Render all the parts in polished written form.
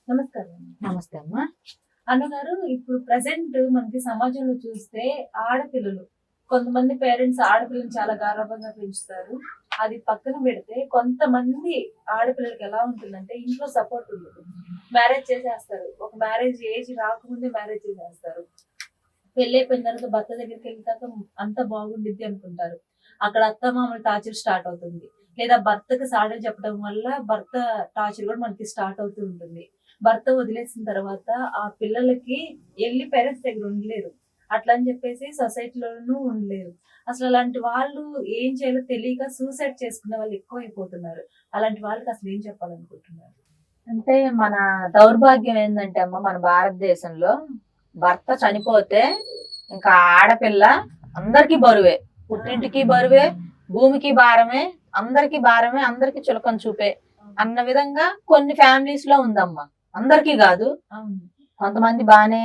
నమస్కారం. నమస్తే అమ్మా. అన్నగారు, ఇప్పుడు ప్రెసెంట్ మనకి సమాజంలో చూస్తే ఆడపిల్లలు కొంతమంది పేరెంట్స్ ఆడపిల్లని చాలా గారాబంగా పెంచుతారు. అది పక్కన పెడితే కొంతమంది ఆడపిల్లలకి ఎలా ఉంటుందంటే ఇంట్లో సపోర్ట్ ఉండదు. మ్యారేజ్ చేసేస్తారు. ఒక మ్యారేజ్ ఏజ్ రాకముందే మ్యారేజ్ చేసేస్తారు. పెళ్లి అయిపోయిన తర్వాత భర్త దగ్గరికి వెళ్ళిన తర్వాత అంత బాగుండిద్ది అనుకుంటారు. అక్కడ అత్తమామల టార్చర్ స్టార్ట్ అవుతుంది. లేదా భర్తకి సాడీలు చెప్పడం వల్ల భర్త టార్చర్ కూడా మనకి స్టార్ట్ అవుతూ ఉంటుంది. భర్త వదిలేసిన తర్వాత ఆ పిల్లలకి ఎళ్లి పేరెంట్స్ దగ్గర ఉండలేరు. అట్లా అని చెప్పేసి సొసైటీలోనూ ఉండలేరు. అసలు అలాంటి వాళ్ళు ఏం చేయాలో తెలియక సూసైడ్ చేసుకునే వాళ్ళు ఎక్కువైపోతున్నారు. అలాంటి వాళ్ళకి అసలు ఏం చెప్పాలనుకుంటున్నారు? అంటే మన దౌర్భాగ్యం ఏంటంటే అమ్మ, మన భారతదేశంలో భర్త చనిపోతే ఇంకా ఆడపిల్ల అందరికీ బరువే, పుట్టింటికి బరువే, భూమికి భారమే, అందరికీ భారమే, అందరికీ చులకన చూపే అన్న విధంగా కొన్ని ఫ్యామిలీస్ లో ఉందమ్మా. అందరికీ కాదు, కొంతమంది బానే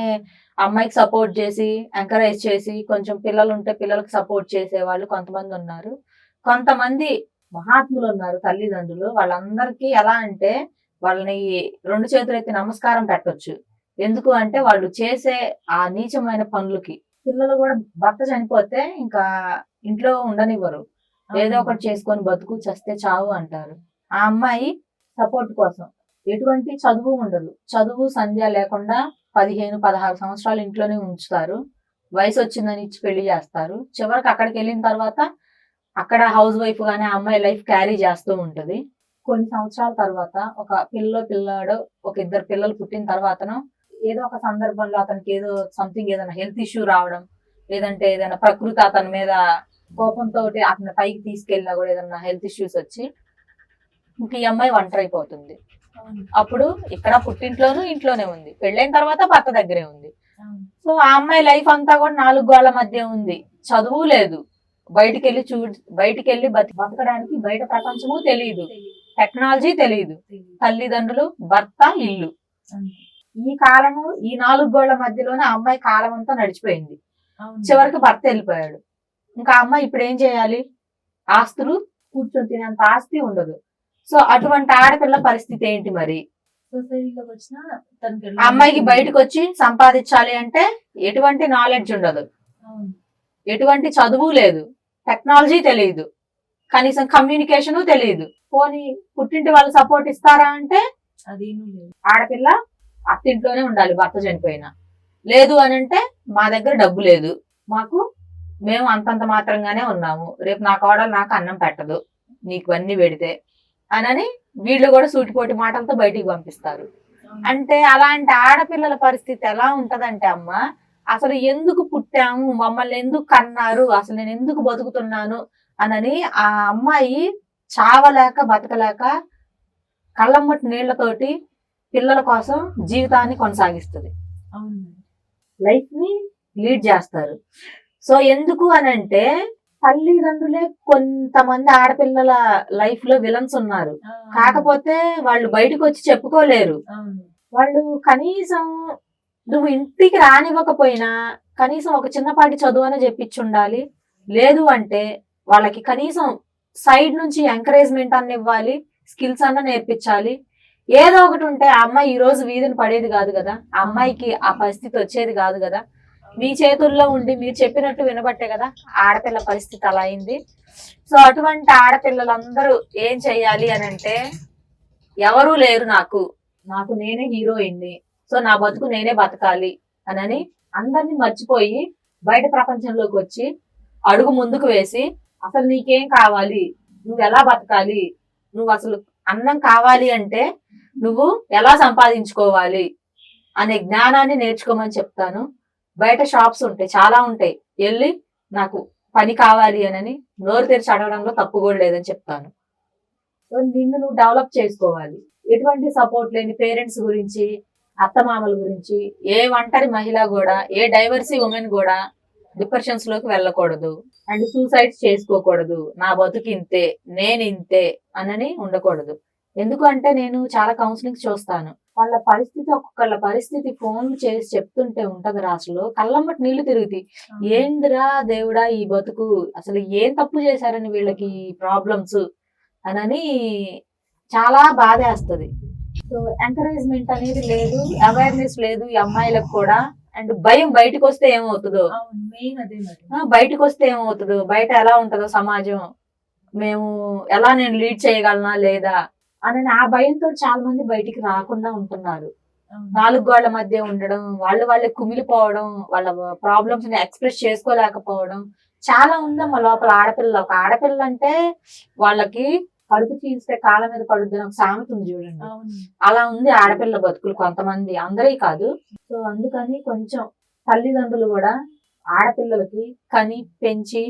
అమ్మాయికి సపోర్ట్ చేసి ఎంకరేజ్ చేసి కొంచెం పిల్లలు ఉంటే పిల్లలకు సపోర్ట్ చేసే వాళ్ళు కొంతమంది ఉన్నారు. కొంతమంది మహాత్ములు ఉన్నారు, తల్లిదండ్రులు. వాళ్ళందరికీ ఎలా అంటే వాళ్ళని రెండు చేతులు ఎత్తి నమస్కారం పెట్టొచ్చు. ఎందుకు అంటే వాళ్ళు చేసే ఆ నీచమైన పనులకి. పిల్లలు కూడా భర్త చనిపోతే ఇంకా ఇంట్లో ఉండనివ్వరు, ఏదో ఒకటి చేసుకొని బతుకు, చస్తే చావు అంటారు. ఆ అమ్మాయి సపోర్ట్ కోసం ఎటువంటి చదువు ఉండదు, చదువు సంధ్య లేకుండా 15-16 సంవత్సరాలు ఇంట్లోనే ఉంచుతారు. వయసు వచ్చిందని ఇచ్చి పెళ్లి చేస్తారు. చివరికి అక్కడికి వెళ్ళిన తర్వాత అక్కడ హౌస్ వైఫ్ గానే అమ్మాయి లైఫ్ క్యారీ చేస్తూ ఉంటది. కొన్ని సంవత్సరాల తర్వాత ఒక పిల్లాడు, ఒక ఇద్దరు పిల్లలు పుట్టిన తర్వాతను ఏదో ఒక సందర్భంలో అతనికి ఏదో సంథింగ్, ఏదైనా హెల్త్ ఇష్యూ రావడం, లేదంటే ఏదైనా ప్రకృతి అతని మీద కోపంతో అతని పైకి తీసుకెళ్ళినా కూడా ఏదైనా హెల్త్ ఇష్యూస్ వచ్చి ఇంక ఈ అమ్మాయి ఒంటరి అయిపోతుంది. అప్పుడు ఇక్కడ పుట్టింట్లోనూ ఇంట్లోనే ఉంది, పెళ్ళైన తర్వాత భర్త దగ్గరే ఉంది. సో ఆ అమ్మాయి లైఫ్ అంతా కూడా 4 గోళ్ల మధ్య ఉంది. చదువు లేదు, బయటికెళ్ళి బతకడానికి బయట ప్రపంచము తెలియదు, టెక్నాలజీ తెలియదు, తల్లిదండ్రులు, భర్త, ఇల్లు. ఈ కాలము, ఈ 4 గోళ్ల మధ్యలోనే ఆ అమ్మాయి కాలం అంతా నడిచిపోయింది. చివరికి భర్త వెళ్ళిపోయాడు. ఇంకా అమ్మాయి ఇప్పుడు ఏం చేయాలి? ఆస్తులు కూర్చొని తినేంత ఆస్తి ఉండదు. సో అటువంటి ఆడపిల్ల పరిస్థితి ఏంటి మరి? సొసైటీలోకి వచ్చిన అమ్మాయికి బయటకు వచ్చి సంపాదించాలి అంటే ఎటువంటి నాలెడ్జ్ ఉండదు, ఎటువంటి చదువు లేదు, టెక్నాలజీ తెలియదు, కనీసం కమ్యూనికేషన్ తెలియదు. పోనీ పుట్టింటి వాళ్ళు సపోర్ట్ ఇస్తారా అంటే అది ఆడపిల్ల అత్తింట్లోనే ఉండాలి భర్త చనిపోయినా. లేదు అని అంటే మా దగ్గర డబ్బు లేదు, మేము అంతంత మాత్రంగానే ఉన్నాము, రేపు నా కోడలు నాకు అన్నం పెట్టదు నీకు అన్ని పెడితే అని వీళ్ళు కూడా సూటిపోటి మాటలతో బయటికి పంపిస్తారు. అంటే అలాంటి ఆడపిల్లల పరిస్థితి ఎలా ఉంటదంటే అమ్మ, అసలు ఎందుకు పుట్టాము, మమ్మల్ని ఎందుకు కన్నారు, అసలు నేను ఎందుకు బతుకుతున్నాను అని ఆ అమ్మాయి చావలేక బతకలేక కళ్ళమ్మటి నీళ్లతోటి పిల్లల కోసం జీవితాన్ని కొనసాగిస్తుంది, లైఫ్ ని లీడ్ చేస్తారు. సో ఎందుకు అనంటే తల్లిదండ్రులే కొంతమంది ఆడపిల్లల లైఫ్ లో విలన్స్ ఉన్నారు. కాకపోతే వాళ్ళు బయటకు వచ్చి చెప్పుకోలేరు. వాళ్ళు కనీసం నువ్వు ఇంటికి రానివ్వకపోయినా కనీసం ఒక చిన్నపాటి చదువు అని చెప్పించుండాలి. లేదు అంటే వాళ్ళకి కనీసం సైడ్ నుంచి ఎంకరేజ్మెంట్ అన్న ఇవ్వాలి, స్కిల్స్ అన్న నేర్పించాలి. ఏదో ఒకటి ఉంటే ఆ అమ్మాయి ఈ రోజు వీధిని పడేది కాదు కదా, ఆ అమ్మాయికి ఆ పరిస్థితి వచ్చేది కాదు కదా. మీ చేతుల్లో ఉండి మీరు చెప్పినట్టు వినబట్టే కదా ఆడపిల్ల పరిస్థితి అలా అయింది. సో అటువంటి ఆడపిల్లలందరూ ఏం చెయ్యాలి అని అంటే, ఎవరూ లేరు నాకు నేనే హీరోయిన్ని, సో నా బతుకు నేనే బతకాలి అని అందరినీ మర్చిపోయి బయట ప్రపంచంలోకి వచ్చి అడుగు ముందుకు వేసి అసలు నీకేం కావాలి, నువ్వు ఎలా బతకాలి, నువ్వు అసలు అన్నం కావాలి అంటే నువ్వు ఎలా సంపాదించుకోవాలి అనే జ్ఞానాన్ని నేర్చుకోమని చెప్తాను. బయట షాప్స్ ఉంటాయి, చాలా ఉంటాయి, వెళ్ళి నాకు పని కావాలి అని నోరు తెరిచి అడగడంలో తప్పు కూడా లేదని చెప్తాను. సో నిన్ను నువ్వు డెవలప్ చేసుకోవాలి. ఎటువంటి సపోర్ట్ లేని పేరెంట్స్ గురించి, అత్తమామల గురించి ఏ ఒంటరి మహిళ కూడా, ఏ డైవర్సీ ఉమెన్ కూడా డిప్రెషన్స్ లోకి వెళ్ళకూడదు అండ్ సూసైడ్స్ చేసుకోకూడదు. నా బతుకు ఇంతే, నేను ఇంతే అని ఉండకూడదు. ఎందుకంటే నేను చాలా కౌన్సిలింగ్స్ చూస్తాను, వాళ్ళ పరిస్థితి, ఒక్కొక్కళ్ళ పరిస్థితి ఫోన్లు చేసి చెప్తుంటే ఉంటది అసలు కళ్ళమ్మటి నీళ్లు తిరుగుతాయి. ఏందిరా దేవుడా ఈ బతుకు, అసలు ఏం తప్పు చేశారని వీళ్ళకి ప్రాబ్లమ్స్ అని చాలా బాధేస్తుంది. సో ఎంకరేజ్మెంట్ అనేది లేదు, అవేర్నెస్ లేదు ఈ అమ్మాయిలకు కూడా. అండ్ భయం, బయటకు వస్తే ఏమవుతుందో, అవును, మెయిన్ అదే మరి. బయటకు వస్తే ఏమవుతుందో, బయట ఎలా ఉంటుందో సమాజం, మేము ఎలా నేను లీడ్ చేయగలనా లేదా అని ఆ భయంతో చాలా మంది బయటికి రాకుండా ఉంటున్నారు. అవును. 4 గోళ్ల మధ్య ఉండడం, వాళ్ళే కుమిలిపోవడం, వాళ్ళ ప్రాబ్లమ్స్ ని ఎక్స్ప్రెస్ చేసుకోలేకపోవడం చాలా ఉందమ్మా లోపల. ఆడపిల్ల, ఒక ఆడపిల్ల అంటే వాళ్ళకి కడుపు చీల్స్తే కాళ్ళ మీద పడుద్ది అని ఒక సామెత ఉంది చూడండి, అవును. అలా ఉంది ఆడపిల్ల బతుకులు కొంతమంది, అందరి కాదు. సో అందుకని కొంచెం తల్లిదండ్రులు కూడా ఆడపిల్లలకి కని పెంచి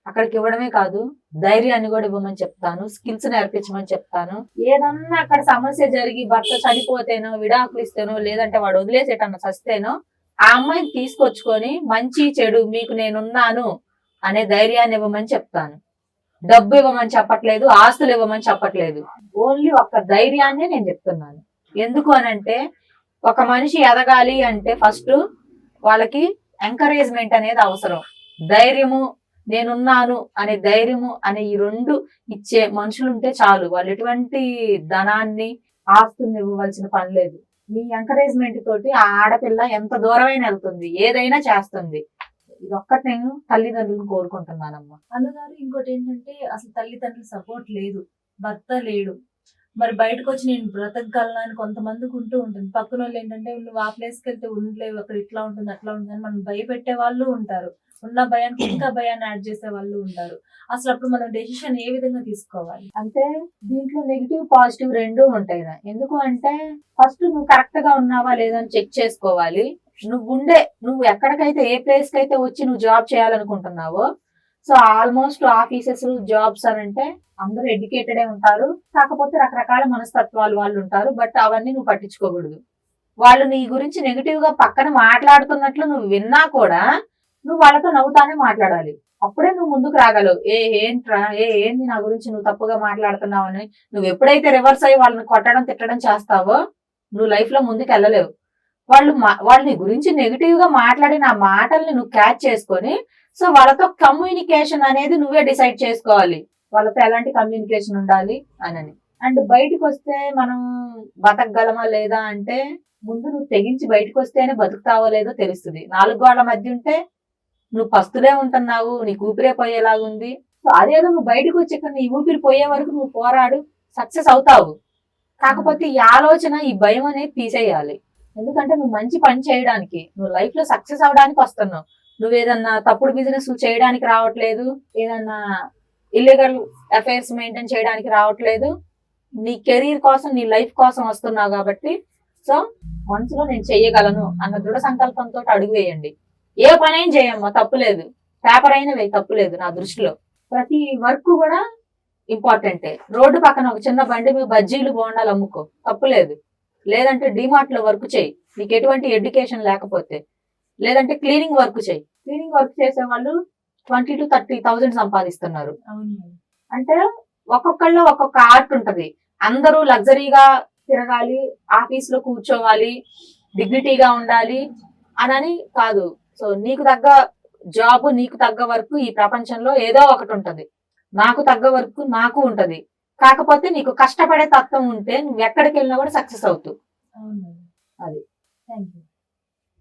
అక్కడికి ఇవ్వడమే కాదు, ధైర్యాన్ని కూడా ఇవ్వమని చెప్తాను, స్కిల్స్ నేర్పించమని చెప్తాను. ఏదన్నా అక్కడ సమస్య జరిగి భర్త చనిపోతేనో, విడాకులు ఇస్తేనో, లేదంటే వాడు వదిలేసేటన్నా చస్తేనో ఆ అమ్మాయిని తీసుకొచ్చుకొని మంచి చెడు మీకు నేనున్నాను అనే ధైర్యాన్ని ఇవ్వమని చెప్తాను. డబ్బు ఇవ్వమని చెప్పట్లేదు, ఆస్తులు ఇవ్వమని చెప్పట్లేదు, ఓన్లీ ఒక్క ధైర్యాన్ని నేను చెప్తున్నాను. ఎందుకు అనంటే ఒక మనిషి ఎదగాలి అంటే ఫస్ట్ వాళ్ళకి ఎంకరేజ్మెంట్ అనేది అవసరం. ధైర్యము, నేనున్నాను అనే ధైర్యము అనే ఈ 2 ఇచ్చే మనుషులు ఉంటే చాలు. వాళ్ళు ఎటువంటి ధనాన్ని, ఆస్తుల్ని ఇవ్వవలసిన పని లేదు. మీ ఎంకరేజ్మెంట్ తోటి ఆ ఆడపిల్ల ఎంత దూరమైనా వెళ్తుంది, ఏదైనా చేస్తుంది. ఇది ఒక్కటి నేను తల్లిదండ్రులను కోరుకుంటున్నానమ్మా. అన్నగారు ఇంకోటి ఏంటంటే అసలు తల్లిదండ్రుల సపోర్ట్ లేదు, భర్త లేడు, మరి బయటకు వచ్చి నేను బ్రతకగలనా అని కొంతమందికి ఉంటూ ఉంటుంది. పక్కన వాళ్ళు ఏంటంటే నువ్వు ఆ ప్లేస్కి వెళ్తే ఉండలేవు, అక్కడ ఇట్లా ఉంటుంది అట్లా ఉంటుంది అని మనం భయపెట్టే వాళ్ళు ఉంటారు, ఉన్న భయానికి ఇంకా భయాన్ని యాడ్ చేసే వాళ్ళు ఉంటారు. అసలు అప్పుడు మనం డెసిషన్ ఏ విధంగా తీసుకోవాలి? అంటే దీంట్లో నెగిటివ్ పాజిటివ్ 2 ఉంటాయి. ఎందుకు అంటే ఫస్ట్ నువ్వు కరెక్ట్ గా ఉన్నావా లేదని చెక్ చేసుకోవాలి. నువ్వు ఎక్కడికైతే, ఏ ప్లేస్ కి అయితే వచ్చి నువ్వు జాబ్ చేయాలనుకుంటున్నావో, సో ఆల్మోస్ట్ ఆఫీసెస్, జాబ్స్ అని అంటే అందరూ ఎడ్యుకేటెడే ఉంటారు, కాకపోతే రకరకాల మనస్తత్వాలు వాళ్ళు ఉంటారు. బట్ అవన్నీ నువ్వు పట్టించుకోకూడదు. వాళ్ళు నీ గురించి నెగిటివ్ గా పక్కన మాట్లాడుతున్నట్లు నువ్వు విన్నా కూడా నువ్వు వాళ్ళతో నవ్వుతానే మాట్లాడాలి. అప్పుడే నువ్వు ముందుకు రాగలవు. ఏంది నా గురించి నువ్వు తప్పుగా మాట్లాడుతున్నావు అని నువ్వు ఎప్పుడైతే రివర్స్ అయ్యి వాళ్ళని కొట్టడం, తిట్టడం చేస్తావో నువ్వు లైఫ్ లో ముందుకు వెళ్ళలేవు. వాళ్ళు నీ గురించి నెగిటివ్ గా మాట్లాడిన ఆ మాటల్ని నువ్వు క్యాచ్ చేసుకొని, సో వాళ్ళతో కమ్యూనికేషన్ అనేది నువ్వే డిసైడ్ చేసుకోవాలి, వాళ్ళతో ఎలాంటి కమ్యూనికేషన్ ఉండాలి అని. అండ్ బయటకు వస్తే మనం బతకగలమా లేదా అంటే ముందు నువ్వు తెగించి బయటకు వస్తేనే బతుకుతావో లేదో తెలుస్తుంది. 4 గోళ్ల మధ్య ఉంటే నువ్వు పస్తులే ఉంటున్నావు, నీకు ఊపిరే పోయేలాగుంది. సో అదేదో నువ్వు బయటకు వచ్చి ఇక్కడ నీ ఊపిరి పోయే వరకు నువ్వు పోరాడు, సక్సెస్ అవుతావు. కాకపోతే ఈ ఆలోచన, ఈ భయం అనేది తీసేయాలి. ఎందుకంటే నువ్వు మంచి పని చేయడానికి, నువ్వు లైఫ్ లో సక్సెస్ అవడానికి వస్తున్నావు. నువ్వు ఏదన్నా తప్పుడు బిజినెస్ చేయడానికి రావట్లేదు, ఏదన్నా ఇల్లీగల్ అఫైర్స్ మెయింటైన్ చేయడానికి రావట్లేదు, నీ కెరీర్ కోసం, నీ లైఫ్ కోసం వస్తున్నావు. కాబట్టి సో మనసులో నేను చెయ్యగలను అన్న దృఢ సంకల్పంతో అడుగు వేయండి. ఏ పనైనా చేయమ్మా, తప్పులేదు. పేపర్ అయినా వేయి, తప్పులేదు. నా దృష్టిలో ప్రతి వర్క్ కూడా ఇంపార్టెంటే. రోడ్డు పక్కన ఒక చిన్న బండి మీద బజ్జీలు, బోండాలు అమ్ముకో, తప్పులేదు. లేదంటే డిమార్ట్ లో వర్క్ చేయి, నీకు ఎటువంటి ఎడ్యుకేషన్ లేకపోతే. లేదంటే క్లీనింగ్ వర్క్ చేయి. క్లీనింగ్ వర్క్ చేసే వాళ్ళు 20,000 to 30,000 సంపాదిస్తున్నారు. అంటే ఒక్కొక్కళ్ళు ఒక్కొక్క ఆర్ట్ ఉంటది. అందరూ లగ్జరీగా తిరగాలి, ఆఫీస్ లో కూర్చోవాలి, డిగ్నిటీగా ఉండాలి అని కాదు. సో నీకు తగ్గ జాబ్, నీకు తగ్గ వర్క్ ఈ ప్రపంచంలో ఏదో ఒకటి ఉంటది. నాకు తగ్గ వర్క్ నాకు ఉంటది. కాకపోతే నీకు కష్టపడే తత్వం ఉంటే నువ్వు ఎక్కడికి వెళ్ళినా కూడా సక్సెస్ అవుతావు. అది. Thank you.